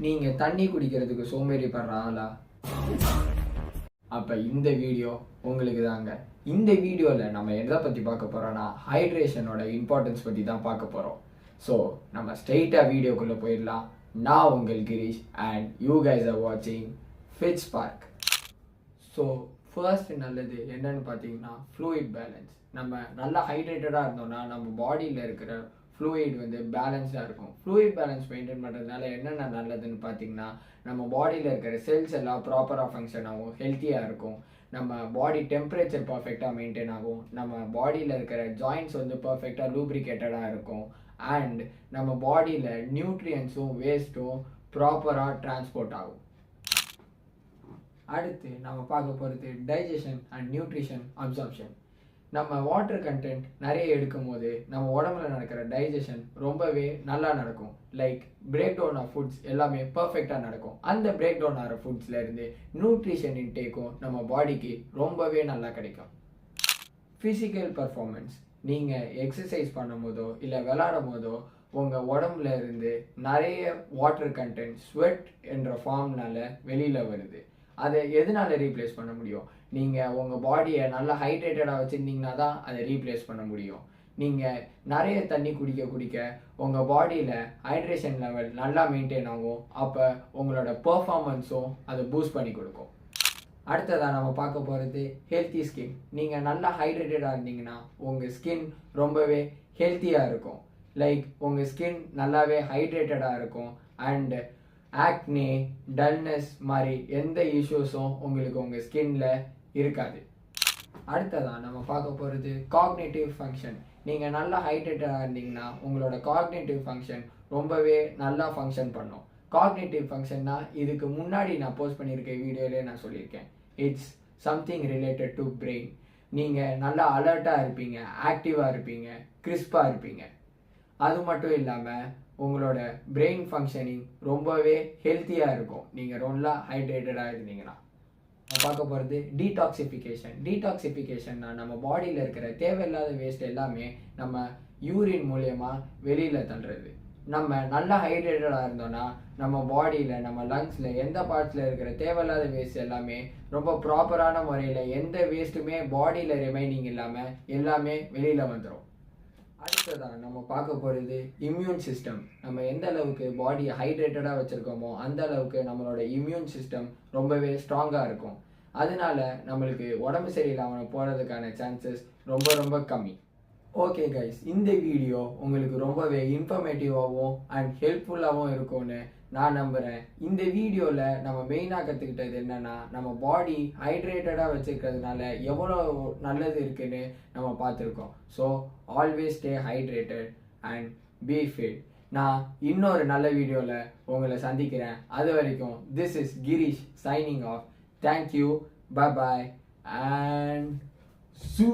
நீங்கள் தண்ணி குடிக்கிறதுக்கு சோம்பேறிப்படுற ஆளா? அப்போ இந்த வீடியோ உங்களுக்கு தாங்க. இந்த வீடியோவில் நம்ம எதை பற்றி பார்க்க போகிறோன்னா ஹைட்ரேஷனோட இம்பார்ட்டன்ஸ் பற்றி தான் பார்க்க போகிறோம். ஸோ நம்ம ஸ்ட்ரெயிட்டாக வீடியோக்குள்ளே போயிடலாம். நான் உங்கள் Girish and you guys are வாட்சிங் ஃபிட்ஸ் பார்க். ஸோ ஃபர்ஸ்ட் நல்லது என்னன்னு பார்த்தீங்கன்னா ஃப்ளூயிட் பேலன்ஸ். நம்ம நல்லா ஹைட்ரேட்டடாக இருந்தோம்னா நம்ம பாடியில் இருக்கிற ஃப்ளூயிட் பேலன்ஸாக இருக்கும். ஃப்ளூயிட் பேலன்ஸ் மெயின்டைன் பண்ணுறதுனால என்னென்ன நல்லதுன்னு பார்த்தீங்கன்னா நம்ம பாடியில் இருக்கிற செல்ஸ் எல்லாம் ப்ராப்பராக ஃபங்க்ஷன் ஆகும், ஹெல்த்தியாக இருக்கும். நம்ம பாடி டெம்பரேச்சர் பர்ஃபெக்டாக மெயின்டைன் ஆகும். நம்ம பாடியில் இருக்கிற ஜாயின்ட்ஸ் பர்ஃபெக்டாக லூப்ரிகேட்டடாக இருக்கும். அண்ட் நம்ம பாடியில் நியூட்ரியன்ஸும் வேஸ்ட்டும் ப்ராப்பராக டிரான்ஸ்போர்ட் ஆகும். அடுத்து நம்ம பார்க்க போகிறது டைஜஷன் அண்ட் நியூட்ரிஷன் அப்சார்ப்ஷன். நம்ம வாட்டர் கண்டென்ட் நிறைய எடுக்கும் போது நம்ம உடம்புல நடக்கிற டைஜஷன் ரொம்பவே நல்லா நடக்கும். Like break down of foods எல்லாமே பர்ஃபெக்டாக நடக்கும். அந்த பிரேக் டவுன் ஆகிற ஃபுட்ஸ்லேருந்து நியூட்ரிஷன் இன்டேக்கும் நம்ம பாடிக்கு ரொம்பவே நல்லா கிடைக்கும். Physical performance. நீங்கள் எக்ஸசைஸ் பண்ணும் போதோ இல்லை விளாடும் போதோ உங்கள் உடம்புல இருந்து நிறைய வாட்டர் கண்டென்ட் ஸ்வெட் என்ற ஃபார்ம்னால வெளியில் வருது. அதை எதனால ரீப்ளேஸ் பண்ண முடியும்? நீங்கள் உங்கள் பாடியை நல்லா ஹைட்ரேட்டடாக வச்சுருந்தீங்கன்னா தான் அதை ரீப்ளேஸ் பண்ண முடியும். நீங்கள் நிறைய தண்ணி குடிக்க உங்கள் பாடியில் ஹைட்ரேஷன் லெவல் நல்லா மெயின்டைன் ஆகும். அப்போ உங்களோட பர்ஃபார்மன்ஸும் அதை பூஸ்ட் பண்ணி கொடுக்கும். அடுத்ததாக நம்ம பார்க்க போகிறது ஹெல்த்தி ஸ்கின். நீங்கள் நல்லா ஹைட்ரேட்டடாக இருந்தீங்கன்னா உங்கள் ஸ்கின் ரொம்பவே ஹெல்த்தியாக இருக்கும். லைக் உங்கள் ஸ்கின் நல்லாவே ஹைட்ரேட்டடாக இருக்கும். அண்டு ஆக்னே, டல்னஸ் மாதிரி எந்த இஷ்யூஸும் உங்களுக்கு உங்கள் ஸ்கின்ல இருக்காது. அடுத்ததான் நம்ம பார்க்க போகிறது காக்னேட்டிவ் ஃபங்க்ஷன். நீங்கள் நல்லா ஹைட்ரேட்டடாக இருந்தீங்கன்னா உங்களோட காக்னேட்டிவ் ஃபங்க்ஷன் ரொம்பவே நல்லா ஃபங்க்ஷன் பண்ணும். காக்னேட்டிவ் ஃபங்க்ஷன்னா இதுக்கு முன்னாடி நான் போஸ்ட் பண்ணியிருக்க வீடியோலேயே நான் சொல்லியிருக்கேன். It's something related to brain. நீங்கள் நல்லா அலர்ட்டாக இருப்பீங்க, ஆக்டிவாக இருப்பீங்க, கிறிஸ்பாக இருப்பீங்க. அது மட்டும் இல்லாமல் உங்களோட பிரெயின் ஃபங்க்ஷனிங் ரொம்பவே ஹெல்த்தியாக இருக்கும் நீங்கள் நல்லா ஹைட்ரேட்டடாக இருந்தீங்கன்னா. நம்ம பார்க்க போகிறது டீடாக்சிஃபிகேஷன். டீடாக்சிஃபிகேஷன்னா நம்ம பாடியில் இருக்கிற தேவையில்லாத வேஸ்ட் எல்லாமே நம்ம யூரின் மூலயமா வெளியில் தள்ளுறது. நம்ம நல்லா ஹைட்ரேட்டடாக இருந்தோம்னா நம்ம பாடியில் நம்ம லங்ஸில் எந்த பார்ட்ஸில் இருக்கிற தேவையில்லாத வேஸ்ட் எல்லாமே ரொம்ப ப்ராப்பரான முறையில் எந்த வேஸ்ட்டுமே பாடியில் ரிமைனிங் இல்லாமல் எல்லாமே வெளியில் வந்துடும். அடுத்ததான் நம்ம பார்க்க போகிறது இம்யூன் சிஸ்டம். நம்ம எந்த அளவுக்கு பாடியை ஹைட்ரேட்டடாக வச்சுருக்கோமோ அந்த அளவுக்கு நம்மளோட இம்யூன் சிஸ்டம் ரொம்பவே ஸ்ட்ராங்காக இருக்கும். அதனால நம்மளுக்கு உடம்பு சரியில்லாமல் போகிறதுக்கான சான்சஸ் ரொம்ப ரொம்ப கம்மி. ஓகே கைஸ், இந்த வீடியோ உங்களுக்கு ரொம்பவே இன்ஃபர்மேட்டிவாகவும் அண்ட் ஹெல்ப்ஃபுல்லாகவும் இருக்கும்னு நான் நம்புகிறேன். இந்த வீடியோவில் நம்ம மெயினாக கற்றுக்கிட்டது என்னென்னா நம்ம பாடி ஹைட்ரேட்டடாக வச்சுருக்கிறதுனால எவ்வளோ நல்லது இருக்குன்னு நம்ம பார்த்துருக்கோம். So always stay hydrated and B fit. நான் இன்னொரு நல்ல வீடியோவில் உங்களை சந்திக்கிறேன். அது வரைக்கும் this is Girish signing off. Thank you, bye bye and சூ.